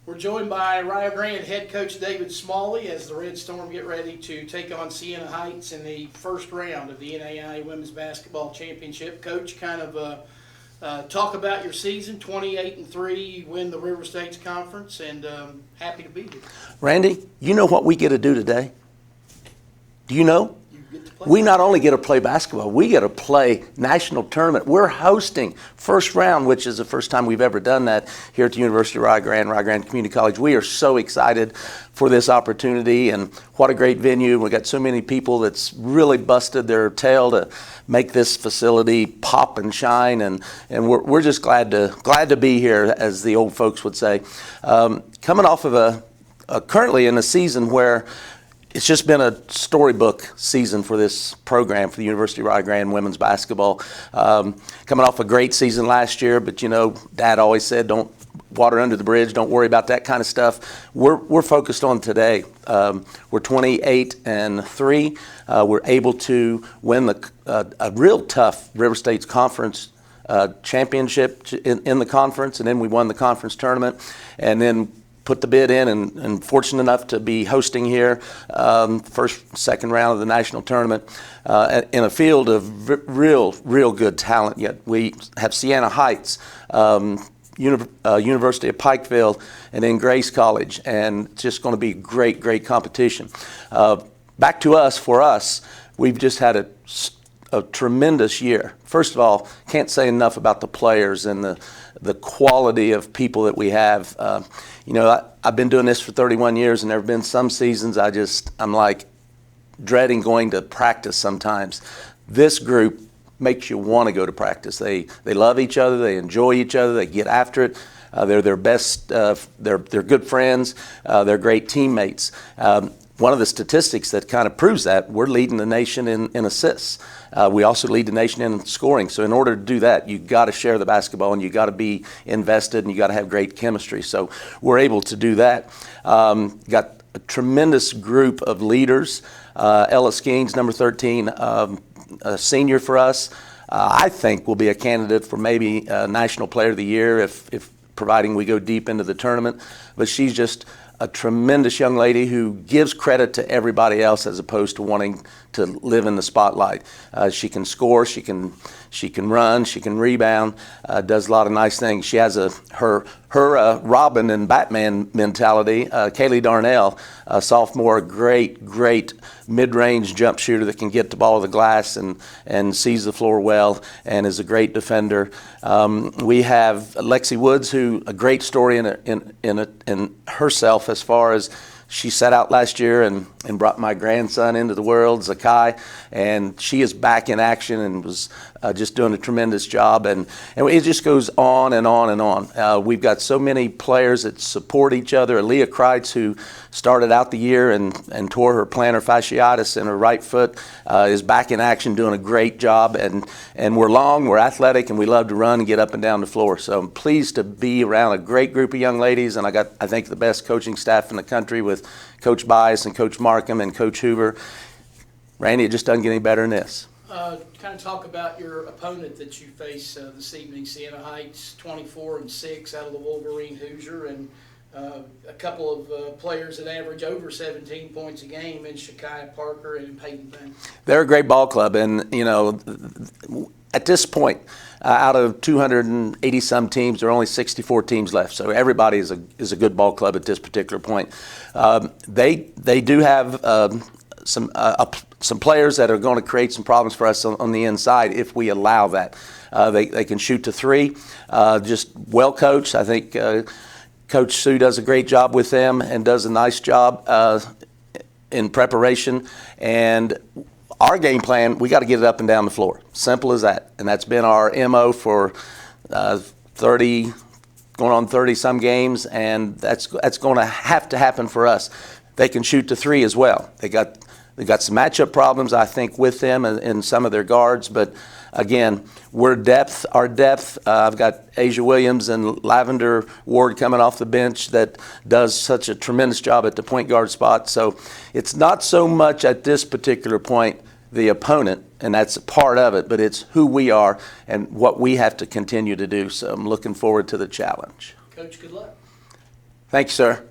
We're joined by Rio Grande head coach David Smalley as the Red Storm get ready to take on Siena Heights in the first round of the NAIA Women's Basketball Championship. Coach, kind of talk about your season, 28-3, you win the River States Conference, and happy to be here. Randy, you know what we get to do today? Do you know? We not only get to play basketball, we get to play national tournament. We're hosting first round, which is the first time we've ever done that here at the University of Rio Grande Community College. We are so excited for this opportunity, and what a great venue. We've got so many people that's really busted their tail to make this facility pop and shine, and we're just glad to be here, as the old folks would say. Coming off of currently in a season where it's just been a storybook season for this program for the University of Rio Grande women's basketball. Coming off a great season last year, but you know, Dad always said, don't water under the bridge, don't worry about that kind of stuff. We're focused on today. We're 28-3. We're able to win a real tough River States Conference championship in the conference, and then we won the conference tournament, and then put the bid in, and fortunate enough to be hosting here second round of the national tournament in a field of real good talent. Yet we have Siena Heights, University of Pikeville, and then Grace College, and it's just going to be great competition. Back to us, for us, we've just had a tremendous year. First of all, can't say enough about the players and the quality of people that we have. You know, I've been doing this for 31 years, and there have been some seasons I'm like dreading going to practice sometimes. This group makes you want to go to practice. They love each other, they enjoy each other, they get after it. They're their best, they're good friends, they're great teammates. One of the statistics that kind of proves that, we're leading the nation in assists. We also lead the nation in scoring. So in order to do that, you got to share the basketball, and you got to be invested, and you got to have great chemistry. So we're able to do that. Got a tremendous group of leaders. Ella Skeens, number 13, a senior for us. I think will be a candidate for maybe National Player of the Year if providing we go deep into the tournament. But she's just a tremendous young lady who gives credit to everybody else as opposed to wanting to live in the spotlight. She can score, she can run, she can rebound, does a lot of nice things. She has her Robin and Batman mentality. Kaylee Darnell, a sophomore, great mid-range jump shooter that can get the ball to the glass and sees the floor well and is a great defender. We have Lexi Woods, who a great story in herself, as far as she set out last year and brought my grandson into the world, Zakai, and she is back in action and was just doing a tremendous job. And it just goes on and on and on. We've got so many players that support each other. Aaliyah Kreitz, who started out the year and tore her plantar fasciitis in her right foot, is back in action doing a great job. And we're long, we're athletic, and we love to run and get up and down the floor. So I'm pleased to be around a great group of young ladies, and I think the best coaching staff in the country with Coach Bias and Coach Markham and Coach Hoover. Randy, it just doesn't get any better than this. Kind of talk about your opponent that you face this evening, Siena Heights, 24-6 out of the Wolverine Hoosier, and a couple of players that average over 17 points a game in Shakai Parker and Peyton Banks. They're a great ball club, and you know, at this point, out of 280 some teams, there are only 64 teams left. So everybody is a good ball club at this particular point. They do have some players that are going to create some problems for us on the inside if we allow that. They can shoot to three, just well coached. I think Coach Sue does a great job with them and does a nice job in preparation. And our game plan, we got to get it up and down the floor. Simple as that. And that's been our MO for 30, going on 30 some games, and that's going to have to happen for us. They can shoot to three as well. They got some matchup problems, I think, with them and some of their guards, but again, our depth. I've got Asia Williams and Lavender Ward coming off the bench that does such a tremendous job at the point guard spot. So it's not so much at this particular point the opponent, and that's a part of it, but it's who we are and what we have to continue to do. So I'm looking forward to the challenge. Coach, good luck. Thank you, sir.